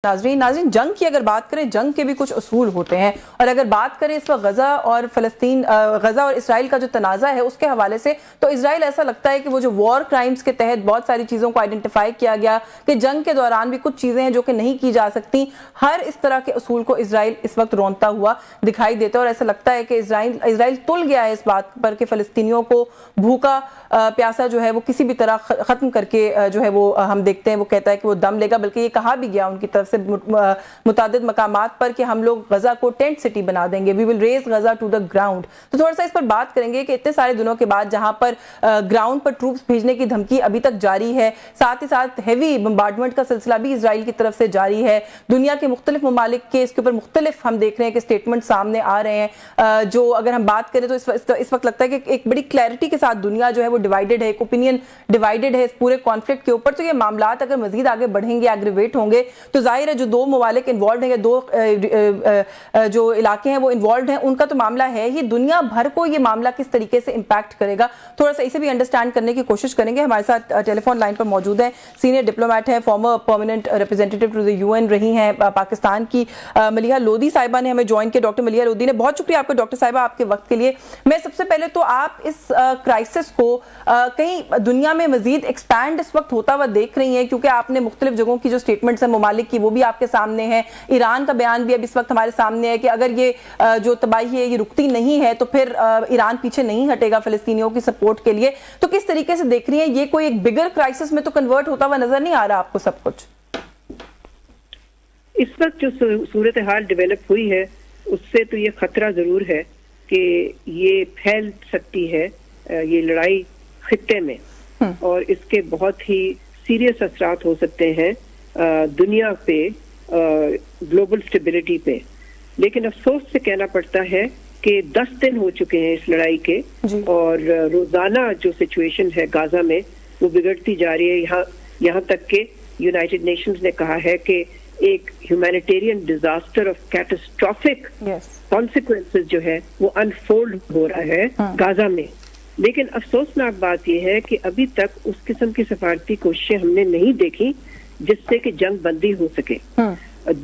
नाज़रीन जंग की अगर बात करें, जंग के भी कुछ उसूल होते हैं। और अगर बात करें इस वक्त गजा और इसराइल का जो तनाज़ा है उसके हवाले से, तो इसराइल ऐसा लगता है कि वो जो वॉर क्राइम्स के तहत बहुत सारी चीज़ों को आइडेंटिफाई किया गया कि जंग के दौरान भी कुछ चीज़ें हैं जो कि नहीं की जा सकती। हर इस तरह के उसूल को इसराइल इस वक्त रोनता हुआ दिखाई देता है और ऐसा लगता है कि इसराइल तुल गया है इस बात पर कि फ़लस्तीनियों को भूखा प्यासा जो है वो किसी भी तरह ख़त्म करके जो है वो हम देखते हैं वो कहता है कि वो दम लेगा। बल्कि ये कहा भी गया उनकी तरफ से मुतादिद मकामात पर कि हम लोग गजा को टेंट सिटी बना देंगे, we will raze Gaza to the ground. तो थोड़ा सा इस पर बात करेंगे कि इतने सारे दिनों के बाद जहां पर ग्राउंड पर ट्रूप्स भेजने की धमकी अभी तक जारी है, साथ ही साथ हैवी बम्बार्डमेंट का सिलसिला भी इसराइल की तरफ से जारी है। दुनिया के मुख्तलिफ ममालिक के इसके ऊपर मुख्तलिफ हम देख रहे हैं कि स्टेटमेंट सामने आ रहे हैं। जो अगर हम बात करें तो इस वक्त लगता है कि एक बड़ी क्लैरिटी के साथ दुनिया जो है वो डिवाइडेड है, एक ओपिनियन डिवाइडेड है इस पूरे कॉन्फ्लिक्ट के ऊपर। तो ये मामलात अगर मजीद आगे बढ़ेंगे, एग्रीवेट होंगे, तो जाहिर है जो दो ममालिक इन्वॉल्व हैं या दो जो इलाके हैं वो इन्वॉल्व हैं, उनका तो मामला है ही, दुनिया भर को ये मामला किस तरीके से इंपैक्ट करेगा, थोड़ा सा इसे भी अंडरस्टैंड करने की कोशिश करेंगे। हमारे साथ टेलीफोन लाइन पर मौजूद है सीनियर डिप्लोमेट है, former permanent representative to the UN रही हैं पाकिस्तान की मलिहा लोधी साहिबा ने हमें ज्वाइन किया। डॉक्टर मलिहा लोधी ने, बहुत शुक्रिया आपका डॉक्टर साहिबा आपके वक्त के लिए। मैं सबसे पहले तो आप इस क्राइसिस को कहीं दुनिया में मजीद एक्सपैंड इस वक्त होता हुआ देख रही हैं, क्योंकि आपने मुख्तलिफ जगहों की जो स्टेटमेंट्स हैं ममालिक की वो भी आपके सामने है, ईरान का बयान भी अब इस वक्त हमारे सामने है कि अगर ये जो तबाही है ये रुकती नहीं है तो फिर ईरान पीछे नहीं हटेगा फिलिस्तीनियों की सपोर्ट के लिए। तो किस तरीके से देख रही हैं, ये कोई एक बिगर क्राइसिस में तो कन्वर्ट होता हुआ नजर नहीं आ रहा आपको सब कुछ? इस वक्त जो सूरत हाल डेवलप हुई है उससे तो ये खतरा जरूर है कि ये फैल सकती है ये लड़ाई खित्ते में, और इसके बहुत ही सीरियस असरात हो सकते हैं दुनिया पे, ग्लोबल स्टेबिलिटी पे। लेकिन अफसोस से कहना पड़ता है कि 10 दिन हो चुके हैं इस लड़ाई के, और रोजाना जो सिचुएशन है गाजा में वो बिगड़ती जा रही है। यहाँ तक कि यूनाइटेड नेशंस ने कहा है कि एक humanitarian disaster of catastrophic consequences जो है वो अनफोल्ड हो रहा है गाजा में। लेकिन अफसोसनाक बात यह है कि अभी तक उस किस्म की सफारती कोशिशें हमने नहीं देखी जिससे कि जंग बंदी हो सके।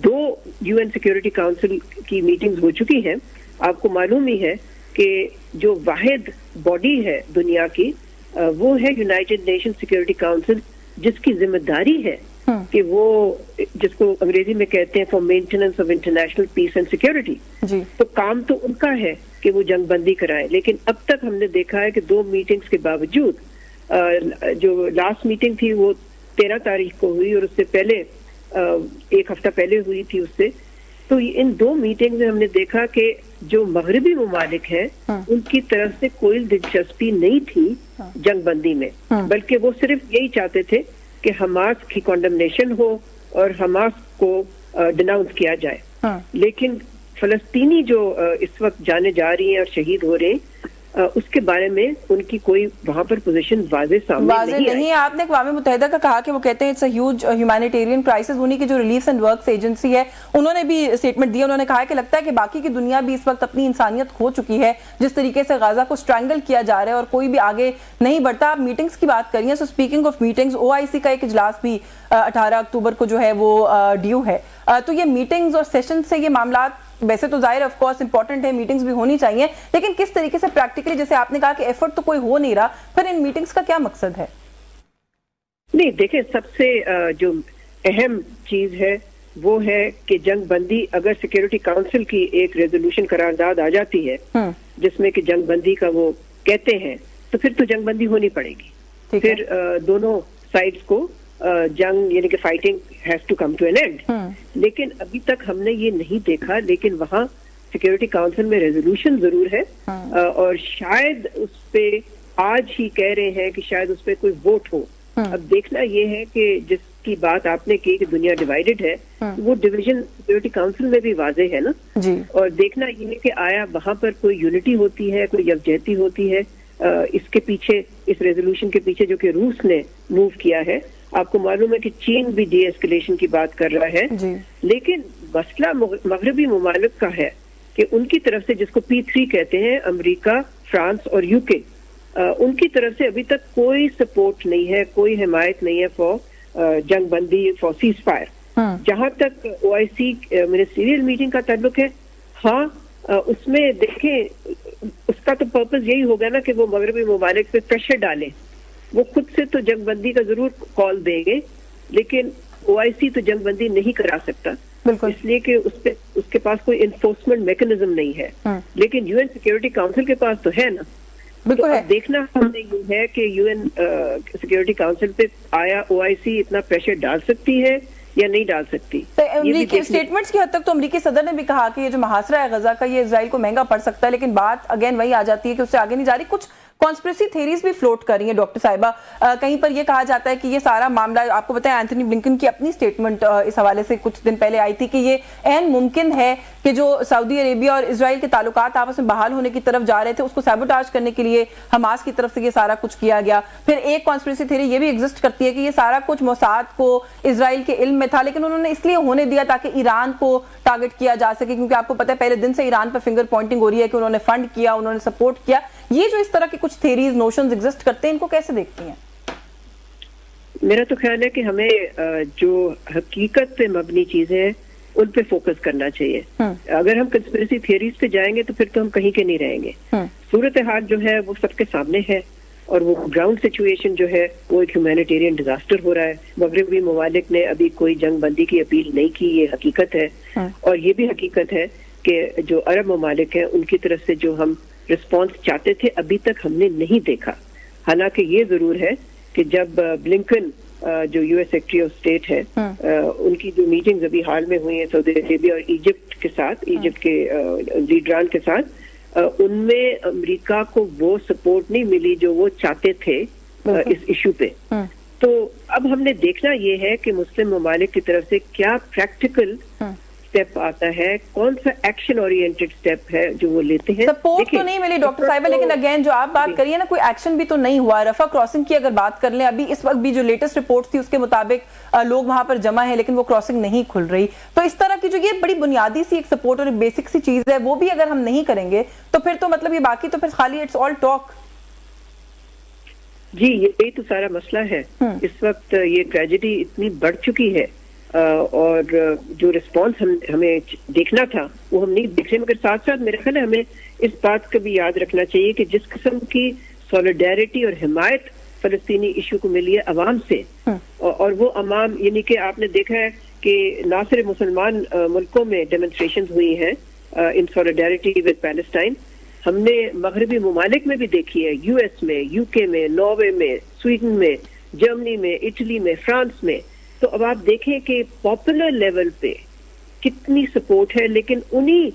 2 यूएन सिक्योरिटी काउंसिल की मीटिंग्स हो चुकी हैं। आपको मालूम ही है कि जो वाहिद बॉडी है दुनिया की वो है यूनाइटेड नेशन सिक्योरिटी काउंसिल, जिसकी जिम्मेदारी है कि वो, जिसको अंग्रेजी में कहते हैं for maintenance of international peace and security. तो काम तो उनका है कि वो जंग बंदी कराएं। लेकिन अब तक हमने देखा है कि 2 मीटिंग्स के बावजूद, जो लास्ट मीटिंग थी वो 13 तारीख को हुई और उससे पहले 1 हफ्ता पहले हुई थी उससे, तो इन 2 मीटिंग में हमने देखा कि जो मगरबी ममालिक हैं उनकी तरफ से कोई दिलचस्पी नहीं थी जंग बंदी में, बल्कि वो सिर्फ यही चाहते थे कि हमास की कॉन्डमनेशन हो और हमास को डिनाउंस किया जाए। लेकिन फलस्तीनी जो इस वक्त जाने जा रही हैं और शहीद हो रहे हैं उसके बारे में उनकी कोई वहां पर पोजीशन वाज़े सामने नहीं है। आपने अक़वाम मुत्तहिदा का कहा कि वो कहते हैं it's a huge humanitarian crisis. उन्हीं की जो रिलीफ एंड वर्क्स एजेंसी है उन्होंने भी स्टेटमेंट दिया। उन्होंने कहा कि लगता है कि बाकी की दुनिया भी इस वक्त अपनी इंसानियत खो चुकी है, जिस तरीके से गाजा को स्ट्रैंगल किया जा रहा है और कोई भी आगे नहीं बढ़ता। आप मीटिंग्स की बात करिए, सो स्पीकिंग ऑफ मीटिंग्स, OIC का एक इजलास भी 18 अक्टूबर को जो है वो ड्यू है। तो ये मीटिंग्स और सेशन से ये मामला वैसे तो जाहिर ऑफ कोर्स इंपॉर्टेंट है, मीटिंग्स भी होनी चाहिए, लेकिन किस तरीके से प्रैक्टिकली, जैसे आपने कहा कि एफर्ट तो कोई हो नहीं रहा, फिर इन मीटिंग्स का क्या मकसद है? नहीं, देखिए, सबसे जो अहम चीज है वो है कि जंग बंदी, अगर सिक्योरिटी काउंसिल की एक रेजोल्यूशन करारदाद आ जाती है जिसमें कि जंग बंदी का वो कहते हैं, तो फिर तो जंग बंदी होनी पड़ेगी। फिर दोनों साइड्स को जंग यानी कि fighting has to come to an end. लेकिन अभी तक हमने ये नहीं देखा। लेकिन वहाँ सिक्योरिटी काउंसिल में रेजोल्यूशन जरूर है, और शायद उस पे आज ही कह रहे हैं कि शायद उस पे कोई वोट हो। अब देखना ये है कि जिसकी बात आपने की कि दुनिया डिवाइडेड है, वो डिवीजन सिक्योरिटी काउंसिल में भी वाजे है ना जी। और देखना ये है कि आया वहां पर कोई यूनिटी होती है, कोई यकजहती होती है इसके पीछे, इस रेजोल्यूशन के पीछे जो कि रूस ने मूव किया है। आपको मालूम है कि चीन भी डी एस्केलेशन की बात कर रहा है जी। लेकिन मसला मगरबी ममालिक का है कि उनकी तरफ से, जिसको P3 कहते हैं, अमेरिका, फ्रांस और यूके, उनकी तरफ से अभी तक कोई सपोर्ट नहीं है, कोई हिमायत नहीं है फॉर जंग बंदी, फॉर सीज फायर। जहां तक OIC मिनिस्ट्रियल मीटिंग का ताल्लुक है, हाँ उसमें देखें उसका तो पर्पस यही होगा ना कि वो मगरबी ममालिक पे प्रेशर डालें। वो खुद से तो जंगबंदी का जरूर कॉल देंगे, लेकिन OIC तो जंगबंदी नहीं करा सकता, इसलिए कि उसके पास कोई इन्फोर्समेंट मैकेनिज्म नहीं है। लेकिन UN सिक्योरिटी काउंसिल के पास तो है ना। तो अब देखना हमने ये है कि UN सिक्योरिटी काउंसिल पे आया OIC इतना प्रेशर डाल सकती है या नहीं डाल सकती। तो अमेरिकी स्टेटमेंट्स की हद तक तो अमेरिकी सदर ने भी कहा कि ये जो मुहासरा है गजा का, ये इजराइल को महंगा पड़ सकता है, लेकिन बात अगेन वही आ जाती है कि उससे आगे नहीं जा रही। कुछ कॉन्स्पिरेसी थ्योरीज भी फ्लोट कर रही है डॉक्टर साहिबा। कहीं पर ये कहा जाता है कि ये सारा मामला, आपको बताया एंथनी ब्लिंकन की अपनी स्टेटमेंट इस हवाले से कुछ दिन पहले आई थी कि ये ऐन मुमकिन है कि जो सऊदी अरेबिया और इजराइल के ताल्लुकात आपस में बहाल होने की तरफ जा रहे थे, उसको सैबोटाज करने के लिए हमास की तरफ से ये सारा कुछ किया गया। फिर एक कॉन्स्पिरेसी थ्योरी ये भी एग्जिस्ट करती है कि ये सारा कुछ मोसाद को, इजराइल के इल्म में था, लेकिन उन्होंने इसलिए होने दिया ताकि ईरान को टारगेट किया जा सके, क्योंकि आपको पता है पहले दिन से ईरान पर फिंगर पॉइंटिंग हो रही है कि उन्होंने फंड किया, उन्होंने सपोर्ट किया। ये जो इस तरह के कुछ थ्योरीज, नोशंस एग्जिस्ट करते हैं, इनको कैसे देखती हैं? मेरा तो ख्याल है कि हमें जो हकीकत पे मबनी चीजें हैं उन पे फोकस करना चाहिए। अगर हम कंस्पिरेसी थियरीज पे जाएंगे तो फिर तो हम कहीं के नहीं रहेंगे। सूरत हाल जो है वो सबके सामने है, और वो ग्राउंड सिचुएशन जो है वो एक ह्यूमैनिटेरियन डिजास्टर हो रहा है। मगरबी ममालिक ने अभी कोई जंग बंदी की अपील नहीं की, ये हकीकत है। और ये भी हकीकत है कि जो अरब ममालिक हैं उनकी तरफ से जो हम रिस्पॉन्स चाहते थे अभी तक हमने नहीं देखा। हालांकि ये जरूर है कि जब ब्लिंकन जो US सेक्रेटरी ऑफ स्टेट है, उनकी जो मीटिंग्स अभी हाल में हुई है सऊदी अरेबिया और इजिप्ट के साथ, इजिप्ट के लीडरान के साथ, उनमें अमेरिका को वो सपोर्ट नहीं मिली जो वो चाहते थे इस इशू पे। तो अब हमने देखना ये है कि मुस्लिम ममालिक की तरफ से क्या प्रैक्टिकल स्टेप आता है, कौन सा एक्शन ओरिएंटेड स्टेप है जो वो लेते हैं। सपोर्ट तो नहीं मिली डॉक्टर साहिबा, लेकिन अगेन जो आप बात करिए ना, कोई एक्शन भी तो नहीं हुआ। रफा क्रॉसिंग की अगर बात कर लें, अभी इस वक्त भी जो लेटेस्ट रिपोर्ट थी उसके मुताबिक लोग वहां पर जमा है, लेकिन वो क्रॉसिंग नहीं खुल रही। तो इस तरह की जो ये बड़ी बुनियादी सी एक सपोर्ट और एक बेसिक सी चीज है, वो भी अगर हम नहीं करेंगे तो फिर तो मतलब ये बाकी तो फिर खाली इट्स ऑल टॉक। जी, यही तो सारा मसला है। इस वक्त ये ट्रेजेडी इतनी बढ़ चुकी है और जो रिस्पॉन्स हमें देखना था वो हम नहीं देख रहे। मगर साथ साथ मेरे ख्याल है हमें इस बात का भी याद रखना चाहिए कि जिस किस्म की सॉलिडेरिटी और हिमायत फलस्तीनी इशू को मिली है अवाम से, और वो अवाम, यानी कि आपने देखा है कि ना सिर्फ मुसलमान मुल्कों में डेमोन्स्ट्रेशन हुई हैं इन सॉलिडेरिटी विद पैलेस्टाइन, हमने मगरबी ममालिक में भी देखी है, US में, UK में, नॉर्वे में, स्वीडन में, जर्मनी में, इटली में, फ्रांस में। तो अब आप देखें कि पॉपुलर लेवल पे कितनी सपोर्ट है, लेकिन उन्हीं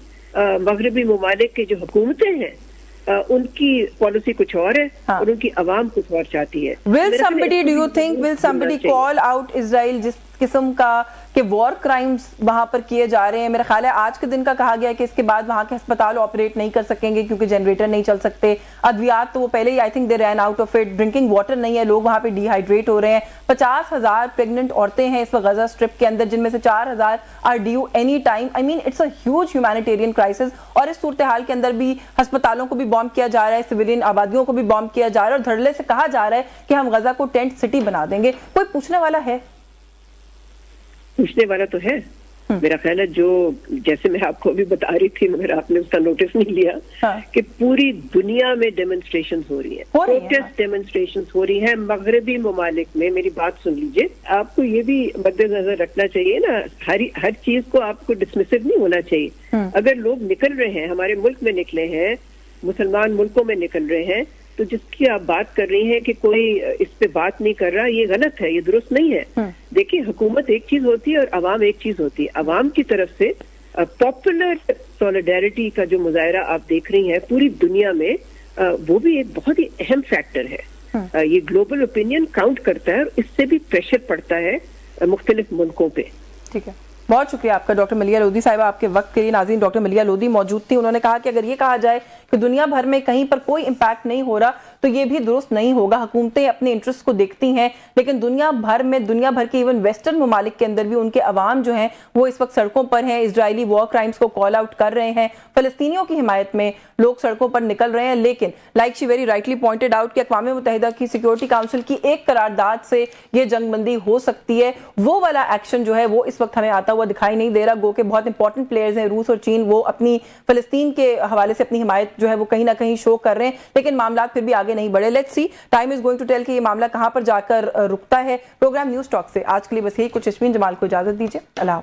मगरबी ममालिक के जो हुकूमतें हैं उनकी पॉलिसी कुछ और है, और उनकी आवाम कुछ और चाहती है। Will somebody, do you think, will somebody call out Israel जिस किस्म का कि वॉर क्राइम्स वहां पर किए जा रहे हैं? मेरा ख्याल है आज के दिन का कहा गया है कि इसके बाद वहां के अस्पताल ऑपरेट नहीं कर सकेंगे क्योंकि जनरेटर नहीं चल सकते। अद्वियात तो वो पहले ही I think they ran out of it. Drinking water नहीं है, लोग वहां पे डिहाइड्रेट हो रहे हैं। 50,000 प्रेग्नेंट औरतें हैं इस वक्त गजा स्ट्रिप के अंदर, जिनमें से 4,000 are due any time. I mean it's a huge humanitarian crisis. और इस सूरत हाल के अंदर भी अस्पतालों को भी बॉम्ब किया जा रहा है, सिविलियन आबादियों को भी बॉम्ब किया जा रहा है, और धड़ल्ले से कहा जा रहा है कि हम गजा को टेंट सिटी बना देंगे। कोई पूछने वाला है? पूछने वाला तो है। मेरा ख्याल है जो, जैसे मैं आपको अभी बता रही थी मगर आपने उसका नोटिस नहीं लिया, कि पूरी दुनिया में डेमोन्स्ट्रेशन हो रही है, प्रोटेस्ट डेमोन्स्ट्रेशन हो रही है मगरबी ममालिक में। मेरी बात सुन लीजिए, आपको ये भी मद्देनजर रखना चाहिए ना, हर चीज को आपको डिसमिसिव नहीं होना चाहिए। अगर लोग निकल रहे हैं, हमारे मुल्क में निकले हैं, मुसलमान मुल्कों में निकल रहे हैं, तो जिसकी आप बात कर रही हैं कि कोई इस पे बात नहीं कर रहा, ये गलत है, ये दुरुस्त नहीं है। देखिए, हुकूमत एक चीज होती है और अवाम एक चीज होती है। अवाम की तरफ से पॉपुलर सॉलिडेरिटी का जो मुजाहरा आप देख रही हैं पूरी दुनिया में, वो भी एक बहुत ही अहम फैक्टर है। ये ग्लोबल ओपिनियन काउंट करता है और इससे भी प्रेशर पड़ता है मुख्तलिफ मुल्कों पे। ठीक है। बहुत शुक्रिया आपका डॉक्टर मलिया लोधी साहिबा आपके वक्त के लिए। नाज़रीन, डॉक्टर मलिया लोधी मौजूद थी। उन्होंने कहा कि अगर ये कहा जाए कि दुनिया भर में कहीं पर कोई इम्पैक्ट नहीं हो रहा तो ये भी दुरुस्त नहीं होगा। हुकूमतें अपने इंटरेस्ट को देखती हैं, लेकिन दुनिया भर के इवन वेस्टर्न ममालिक के अंदर भी उनके अवाम जो हैं वो इस वक्त सड़कों पर हैं, इजरायली वॉर क्राइम्स को कॉल आउट कर रहे हैं, फलस्तीनियों की हिमायत में लोग सड़कों पर निकल रहे हैं। लेकिन like she very rightly pointed out कि अक़वाम मुत्तहिदा की सिक्योरिटी काउंसिल की एक करारदाद से ये जंगबंदी हो सकती है, वो वाला एक्शन जो है वो इस वक्त हमें आता हुआ दिखाई नहीं दे रहा। गो के बहुत इंपॉर्टेंट प्लेयर्स हैं रूस और चीन, वो अपनी फलस्तीन के हवाले से अपनी हिमायत जो है वो कहीं ना कहीं शो कर रहे हैं, लेकिन मामला फिर भी आगे नहीं बढ़े। Let's see, time is going to tell कि ये मामला कहां पर जाकर रुकता है। प्रोग्राम न्यूज टॉक से आज के लिए बस यही कुछ। यस्मीन जमाल को इजाजत दीजिए। अल्लाह।